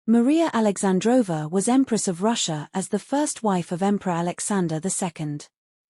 Maria Alexandrovna was Empress of Russia as the first wife of Emperor Alexander II.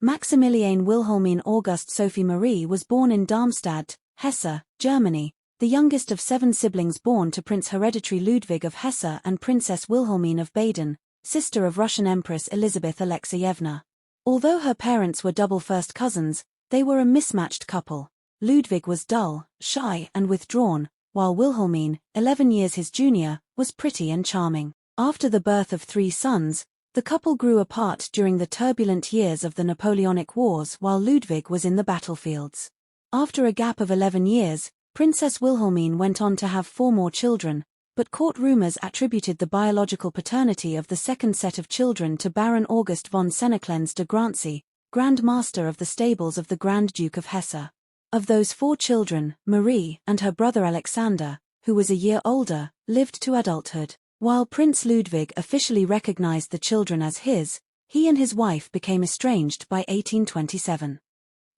Maximiliane Wilhelmine August Sophie Marie was born in Darmstadt, Hesse, Germany, the youngest of 7 siblings born to Prince Hereditary Ludwig of Hesse and Princess Wilhelmine of Baden, sister of Russian Empress Elizabeth Alexeyevna. Although her parents were double first cousins, they were a mismatched couple. Ludwig was dull, shy and withdrawn, while Wilhelmine, 11 years his junior, was pretty and charming. After the birth of 3 sons, the couple grew apart during the turbulent years of the Napoleonic Wars while Ludwig was in the battlefields. After a gap of 11 years, Princess Wilhelmine went on to have 4 more children, but court rumors attributed the biological paternity of the second set of children to Baron August von Seneklenz de Grancy, Grand Master of the stables of the Grand Duke of Hesse. Of those 4 children, Marie and her brother Alexander, who was a year older, lived to adulthood. While Prince Ludwig officially recognized the children as his, he and his wife became estranged by 1827.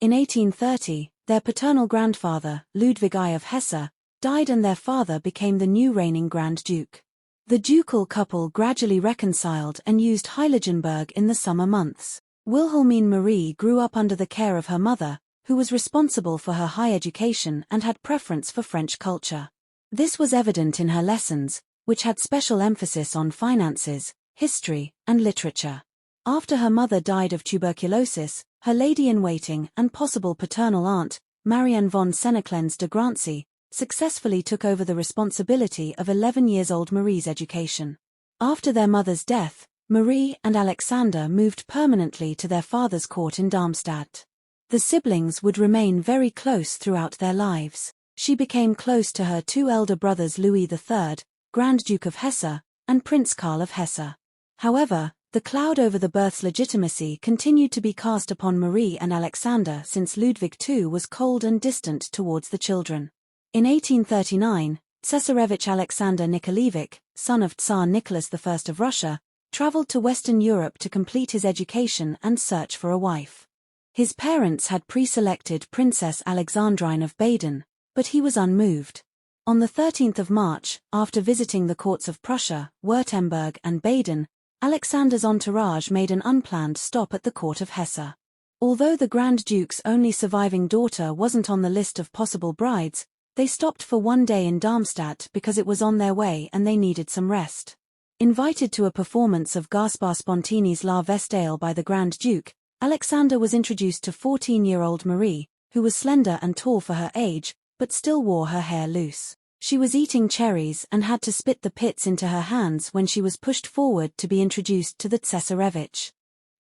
In 1830, their paternal grandfather, Ludwig I of Hesse, died and their father became the new reigning Grand Duke. The ducal couple gradually reconciled and used Heiligenberg in the summer months. Wilhelmine Marie grew up under the care of her mother, who was responsible for her high education and had preference for French culture. This was evident in her lessons, which had special emphasis on finances, history, and literature. After her mother died of tuberculosis, her lady-in-waiting and possible paternal aunt, Marianne von Seneklenz de Grancy, successfully took over the responsibility of 11-year-old Marie's education. After their mother's death, Marie and Alexander moved permanently to their father's court in Darmstadt. The siblings would remain very close throughout their lives. She became close to her 2 elder brothers Louis III, Grand Duke of Hesse, and Prince Karl of Hesse. However, the cloud over the birth's legitimacy continued to be cast upon Marie and Alexander since Ludwig II was cold and distant towards the children. In 1839, Cesarevich Alexander Nikolaevich, son of Tsar Nicholas I of Russia, traveled to Western Europe to complete his education and search for a wife. His parents had pre-selected Princess Alexandrine of Baden, but he was unmoved. On the 13th of March, after visiting the courts of Prussia, Württemberg and Baden, Alexander's entourage made an unplanned stop at the court of Hesse. Although the Grand Duke's only surviving daughter wasn't on the list of possible brides, they stopped for one day in Darmstadt because it was on their way and they needed some rest. Invited to a performance of Gaspar Spontini's La Vestale by the Grand Duke, Alexander was introduced to 14-year-old Marie, who was slender and tall for her age, but still wore her hair loose. She was eating cherries and had to spit the pits into her hands when she was pushed forward to be introduced to the Cesarevich.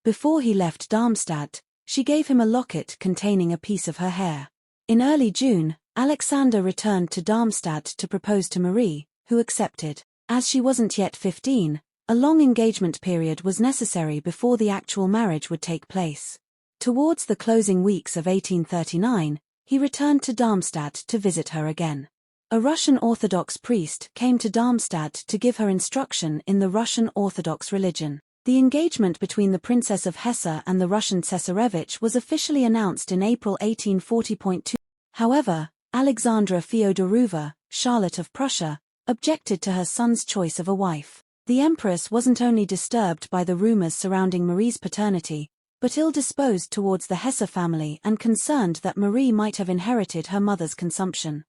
Before he left Darmstadt, she gave him a locket containing a piece of her hair. In early June, Alexander returned to Darmstadt to propose to Marie, who accepted. As she wasn't yet 15, a long engagement period was necessary before the actual marriage would take place. Towards the closing weeks of 1839, he returned to Darmstadt to visit her again. A Russian Orthodox priest came to Darmstadt to give her instruction in the Russian Orthodox religion. The engagement between the Princess of Hesse and the Russian Cesarevich was officially announced in April 1840. However, Alexandra Fyodorova, Charlotte of Prussia, objected to her son's choice of a wife. The Empress wasn't only disturbed by the rumors surrounding Marie's paternity, but ill-disposed towards the Hesse family and concerned that Marie might have inherited her mother's consumption.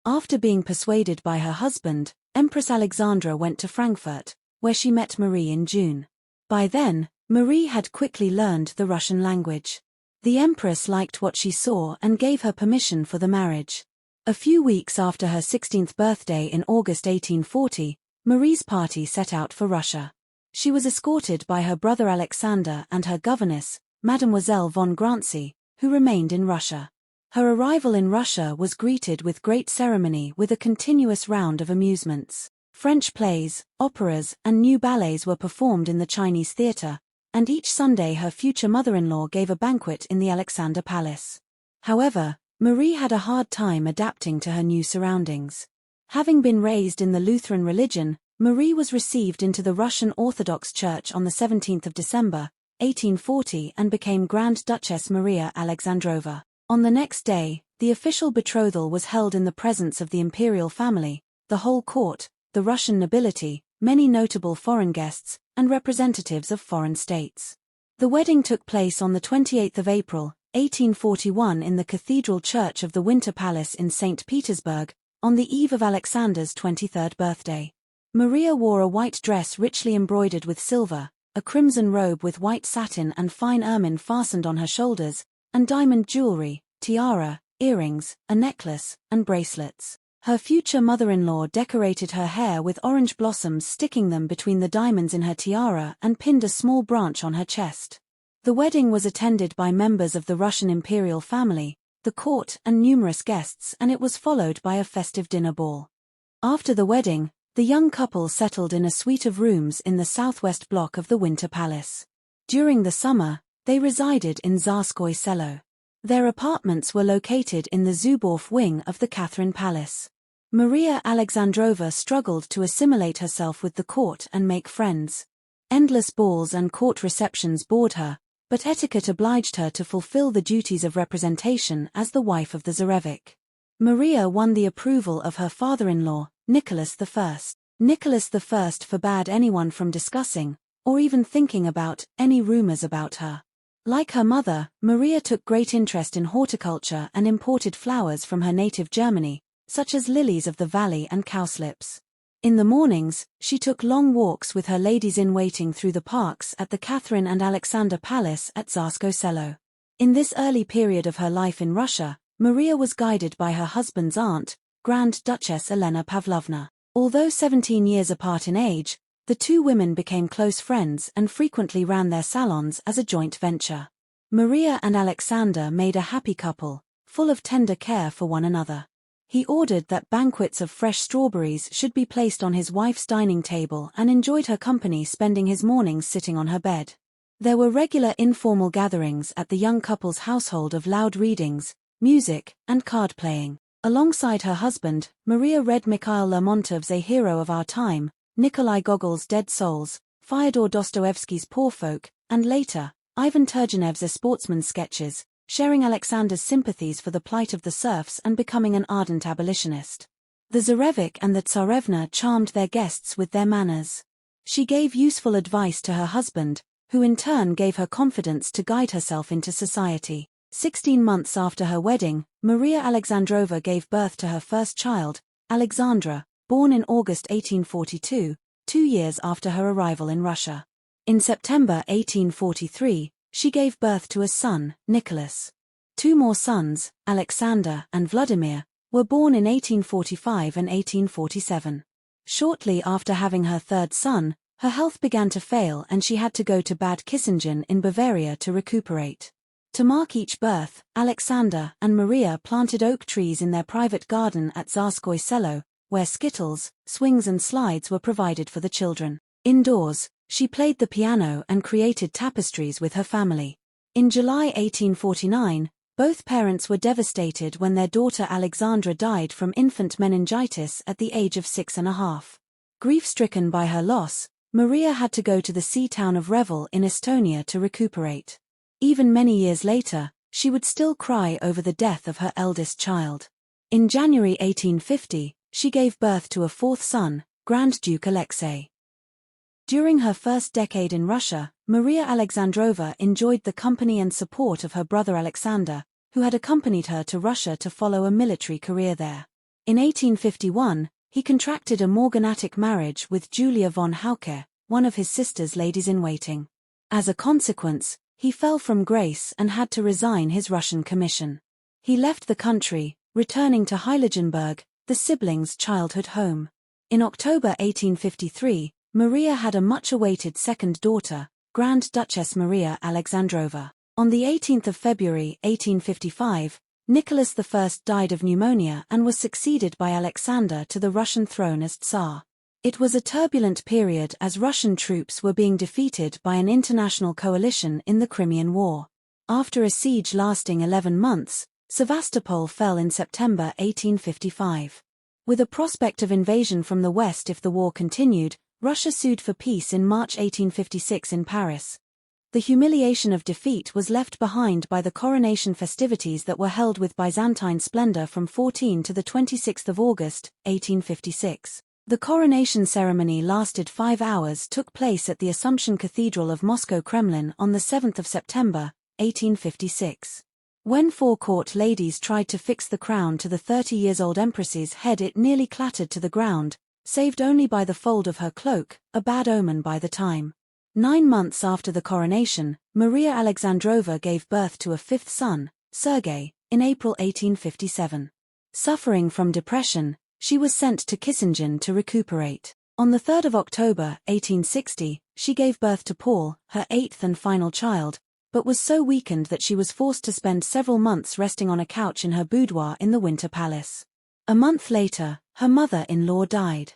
After being persuaded by her husband, Empress Alexandra went to Frankfurt, where she met Marie in June. By then, Marie had quickly learned the Russian language. The Empress liked what she saw and gave her permission for the marriage. A few weeks after her 16th birthday in August 1840, Marie's party set out for Russia. She was escorted by her brother Alexander and her governess, Mademoiselle von Grancy, who remained in Russia. Her arrival in Russia was greeted with great ceremony with a continuous round of amusements. French plays, operas, and new ballets were performed in the Chinese theater, and each Sunday her future mother-in-law gave a banquet in the Alexander Palace. However, Marie had a hard time adapting to her new surroundings. Having been raised in the Lutheran religion, Marie was received into the Russian Orthodox Church on the 17th of December, 1840 and became Grand Duchess Maria Alexandrovna. On the next day, the official betrothal was held in the presence of the imperial family, the whole court, the Russian nobility, many notable foreign guests, and representatives of foreign states. The wedding took place on the 28th of April, 1841 in the Cathedral Church of the Winter Palace in St. Petersburg, on the eve of Alexander's 23rd birthday. Maria wore a white dress richly embroidered with silver, a crimson robe with white satin and fine ermine fastened on her shoulders, and diamond jewelry, tiara, earrings, a necklace, and bracelets. Her future mother-in-law decorated her hair with orange blossoms, sticking them between the diamonds in her tiara, and pinned a small branch on her chest. The wedding was attended by members of the Russian imperial family, the court, and numerous guests, and it was followed by a festive dinner ball. After the wedding, the young couple settled in a suite of rooms in the southwest block of the Winter Palace. During the summer, they resided in Tsarskoye Selo. Their apartments were located in the Zuboff wing of the Catherine Palace. Maria Alexandrovna struggled to assimilate herself with the court and make friends. Endless balls and court receptions bored her, but etiquette obliged her to fulfill the duties of representation as the wife of the Tsarevich. Maria won the approval of her father-in-law, Nicholas I. Nicholas I forbade anyone from discussing, or even thinking about, any rumors about her. Like her mother, Maria took great interest in horticulture and imported flowers from her native Germany, such as lilies of the valley and cowslips. In the mornings, she took long walks with her ladies-in-waiting through the parks at the Catherine and Alexander Palace at Tsarskoye Selo. In this early period of her life in Russia, Maria was guided by her husband's aunt, Grand Duchess Elena Pavlovna. Although 17 years apart in age, the two women became close friends and frequently ran their salons as a joint venture. Maria and Alexander made a happy couple, full of tender care for one another. He ordered that banquets of fresh strawberries should be placed on his wife's dining table and enjoyed her company, spending his mornings sitting on her bed. There were regular informal gatherings at the young couple's household of loud readings, music, and card playing. Alongside her husband, Maria read Mikhail Lermontov's A Hero of Our Time, Nikolai Gogol's Dead Souls, Fyodor Dostoevsky's Poor Folk, and later, Ivan Turgenev's A Sportsman's Sketches, sharing Alexander's sympathies for the plight of the serfs and becoming an ardent abolitionist. The Tsarevich and the Tsarevna charmed their guests with their manners. She gave useful advice to her husband, who in turn gave her confidence to guide herself into society. 16 months after her wedding, Maria Alexandrovna gave birth to her first child, Alexandra, born in August 1842, 2 years after her arrival in Russia. In September 1843, she gave birth to a son, Nicholas. 2 more sons, Alexander and Vladimir, were born in 1845 and 1847. Shortly after having her third son, her health began to fail and she had to go to Bad Kissingen in Bavaria to recuperate. To mark each birth, Alexander and Maria planted oak trees in their private garden at Tsarskoye Selo, where skittles, swings and slides were provided for the children. Indoors, she played the piano and created tapestries with her family. In July 1849, both parents were devastated when their daughter Alexandra died from infant meningitis at the age of 6.5. Grief-stricken by her loss, Maria had to go to the sea town of Revel in Estonia to recuperate. Even many years later, she would still cry over the death of her eldest child. In January 1850, she gave birth to a 4th son, Grand Duke Alexei. During her first decade in Russia, Maria Alexandrovna enjoyed the company and support of her brother Alexander, who had accompanied her to Russia to follow a military career there. In 1851, he contracted a morganatic marriage with Julia von Hauke, one of his sister's ladies-in-waiting. As a consequence, he fell from grace and had to resign his Russian commission. He left the country, returning to Heiligenberg, the siblings' childhood home. In October 1853, Maria had a much-awaited second daughter, Grand Duchess Maria Alexandrovna. On the 18th of February 1855, Nicholas I died of pneumonia and was succeeded by Alexander to the Russian throne as Tsar. It was a turbulent period as Russian troops were being defeated by an international coalition in the Crimean War. After a siege lasting 11 months, Sevastopol fell in September 1855. With a prospect of invasion from the west if the war continued, Russia sued for peace in March 1856 in Paris. The humiliation of defeat was left behind by the coronation festivities that were held with Byzantine splendor from 14 to the 26th of August, 1856. The coronation ceremony lasted 5 hours, took place at the Assumption Cathedral of Moscow Kremlin on the 7th of September, 1856. When 4 court ladies tried to fix the crown to the 30-years-old empress's head, it nearly clattered to the ground, saved only by the fold of her cloak, a bad omen by the time. 9 months after the coronation, Maria Alexandrovna gave birth to a 5th son, Sergei, in April 1857. Suffering from depression, she was sent to Kissingen to recuperate. On the 3rd of October, 1860, she gave birth to Paul, her 8th and final child, but was so weakened that she was forced to spend several months resting on a couch in her boudoir in the Winter Palace. A month later, her mother-in-law died.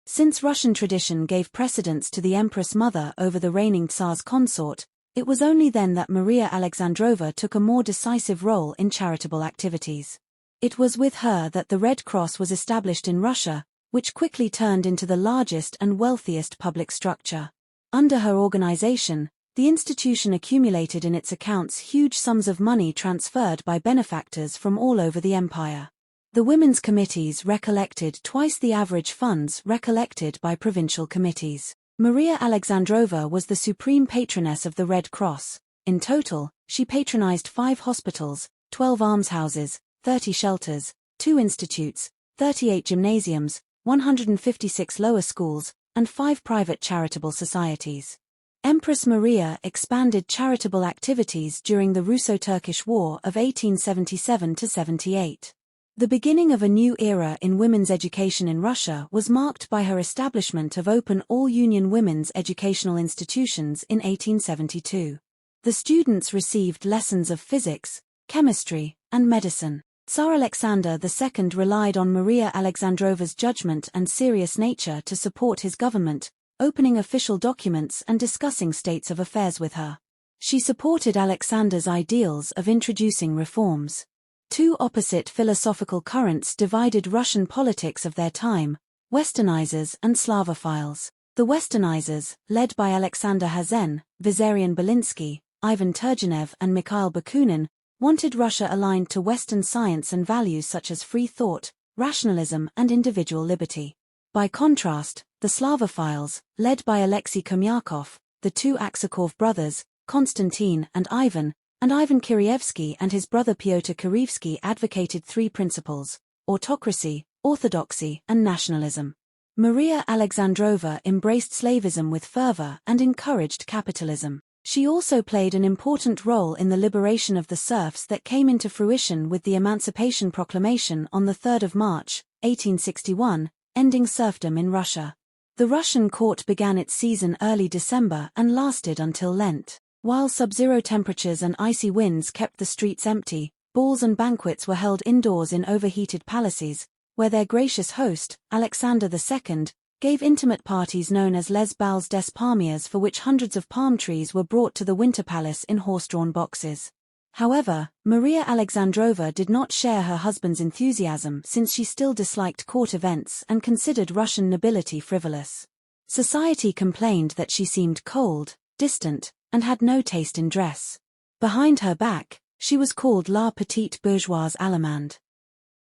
Since Russian tradition gave precedence to the Empress Mother over the reigning Tsar's consort, it was only then that Maria Alexandrovna took a more decisive role in charitable activities. It was with her that the Red Cross was established in Russia, which quickly turned into the largest and wealthiest public structure. Under her organization, the institution accumulated in its accounts huge sums of money transferred by benefactors from all over the empire. The women's committees recollected twice the average funds recollected by provincial committees. Maria Alexandrovna was the supreme patroness of the Red Cross. In total, she patronized 5 hospitals, 12 almshouses, 30 shelters, 2 institutes, 38 gymnasiums, 156 lower schools, and 5 private charitable societies. Empress Maria expanded charitable activities during the Russo-Turkish War of 1877–78. The beginning of a new era in women's education in Russia was marked by her establishment of open all-union women's educational institutions in 1872. The students received lessons of physics, chemistry, and medicine. Tsar Alexander II relied on Maria Alexandrovna's judgment and serious nature to support his government, opening official documents and discussing states of affairs with her. She supported Alexander's ideals of introducing reforms. 2 opposite philosophical currents divided Russian politics of their time: Westernizers and Slavophiles. The Westernizers, led by Alexander Hazen, Vissarion Belinsky, Ivan Turgenev and Mikhail Bakunin, wanted Russia aligned to Western science and values such as free thought, rationalism and individual liberty. By contrast, the Slavophiles, led by Alexei Kumyakov, the 2 Aksakov brothers, Konstantin and Ivan Kireevsky and his brother Pyotr Kirevsky advocated 3 principles: autocracy, orthodoxy and nationalism. Maria Alexandrovna embraced slavism with fervor and encouraged capitalism. She also played an important role in the liberation of the serfs that came into fruition with the Emancipation Proclamation on 3 March, 1861, ending serfdom in Russia. The Russian court began its season early December and lasted until Lent. While sub-zero temperatures and icy winds kept the streets empty, balls and banquets were held indoors in overheated palaces, where their gracious host, Alexander II, gave intimate parties known as les bals des palmiers, for which hundreds of palm trees were brought to the Winter Palace in horse-drawn boxes. However, Maria Alexandrovna did not share her husband's enthusiasm, since she still disliked court events and considered Russian nobility frivolous. Society complained that she seemed cold, distant, and had no taste in dress. Behind her back, she was called la petite bourgeoise allemande.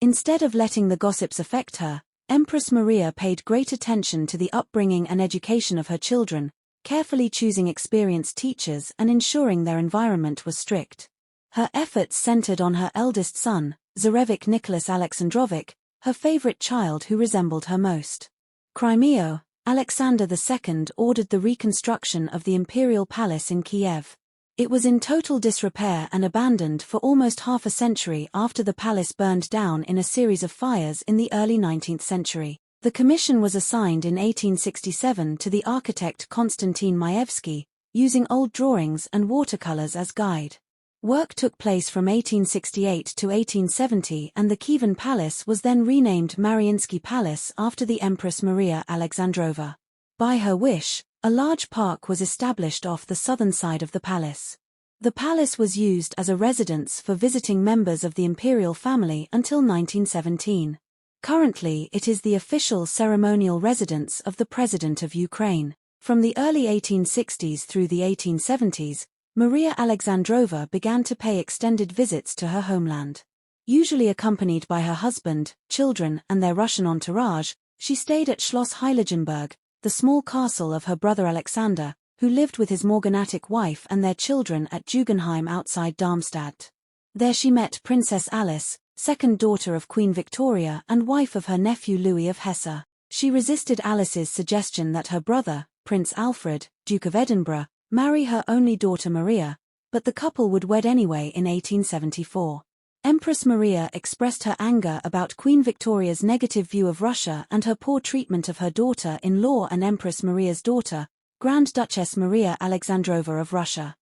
Instead of letting the gossips affect her, Empress Maria paid great attention to the upbringing and education of her children, carefully choosing experienced teachers and ensuring their environment was strict. Her efforts centered on her eldest son, Tsarevich Nicholas Alexandrovich, her favorite child who resembled her most. Crimea, Alexander II ordered the reconstruction of the imperial palace in Kiev. It was in total disrepair and abandoned for almost half a century after the palace burned down in a series of fires in the early 19th century. The commission was assigned in 1867 to the architect Konstantin Maevsky, using old drawings and watercolors as guide. Work took place from 1868 to 1870 and the Kievan Palace was then renamed Mariinsky Palace after the Empress Maria Alexandrovna. By her wish, a large park was established off the southern side of the palace. The palace was used as a residence for visiting members of the imperial family until 1917. Currently it is the official ceremonial residence of the President of Ukraine. From the early 1860s through the 1870s, Maria Alexandrovna began to pay extended visits to her homeland. Usually accompanied by her husband, children, and their Russian entourage, She stayed at Schloss Heiligenberg, the small castle of her brother Alexander, who lived with his morganatic wife and their children at Jugenheim outside Darmstadt. There she met Princess Alice, second daughter of Queen Victoria and wife of her nephew Louis of Hesse. She resisted Alice's suggestion that her brother, Prince Alfred, Duke of Edinburgh, marry her only daughter Maria, but the couple would wed anyway in 1874. Empress Maria expressed her anger about Queen Victoria's negative view of Russia and her poor treatment of her daughter-in-law and Empress Maria's daughter, Grand Duchess Maria Alexandrovna of Russia.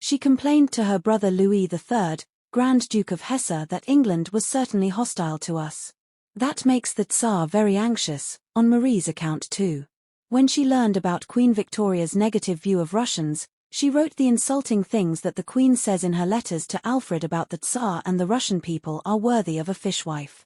She complained to her brother Louis III, Grand Duke of Hesse, that England was certainly hostile to us. That makes the Tsar very anxious, on Marie's account too. When she learned about Queen Victoria's negative view of Russians, she wrote the insulting things that the Queen says in her letters to Alfred about the Tsar and the Russian people are worthy of a fishwife.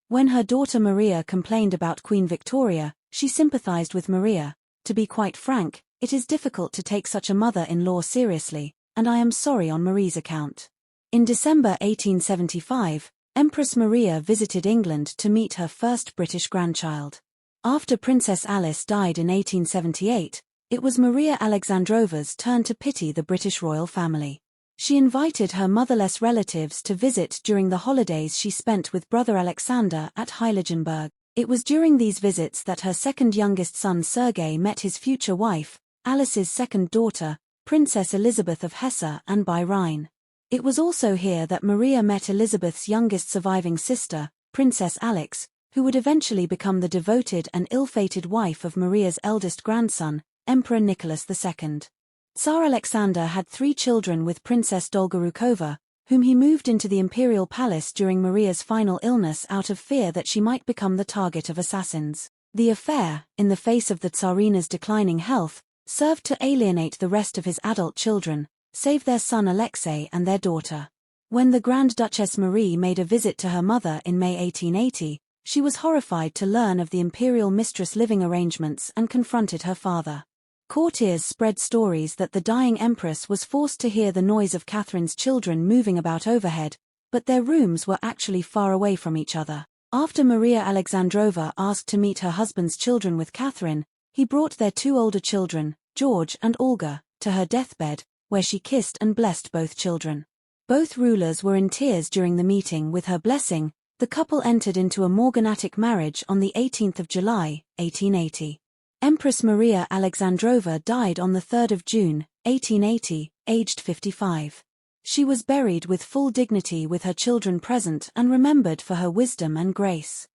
When her daughter Maria complained about Queen Victoria, she sympathized with Maria. To be quite frank, it is difficult to take such a mother-in-law seriously, and I am sorry on Marie's account. In December 1875, Empress Maria visited England to meet her first British grandchild. After Princess Alice died in 1878, it was Maria Alexandrovna's turn to pity the British royal family. She invited her motherless relatives to visit during the holidays she spent with brother Alexander at Heiligenberg. It was during these visits that her second youngest son Sergei met his future wife, Alice's second daughter, Princess Elizabeth of Hesse, and by Rhine. It was also here that Maria met Elizabeth's youngest surviving sister, Princess Alex, who would eventually become the devoted and ill-fated wife of Maria's eldest grandson, Emperor Nicholas II. Tsar Alexander had 3 children with Princess Dolgorukova, whom he moved into the imperial palace during Maria's final illness out of fear that she might become the target of assassins. The affair, in the face of the Tsarina's declining health, served to alienate the rest of his adult children, save their son Alexei and their daughter. When the Grand Duchess Marie made a visit to her mother in May 1880, she was horrified to learn of the imperial mistress living arrangements and confronted her father. Courtiers spread stories that the dying empress was forced to hear the noise of Catherine's children moving about overhead, but their rooms were actually far away from each other. After Maria Alexandrovna asked to meet her husband's children with Catherine, he brought their 2 older children, George and Olga, to her deathbed, where she kissed and blessed both children. Both rulers were in tears during the meeting. With her blessing, the couple entered into a morganatic marriage on the 18th of July, 1880. Empress Maria Alexandrovna died on the 3rd of June, 1880, aged 55. She was buried with full dignity with her children present and remembered for her wisdom and grace.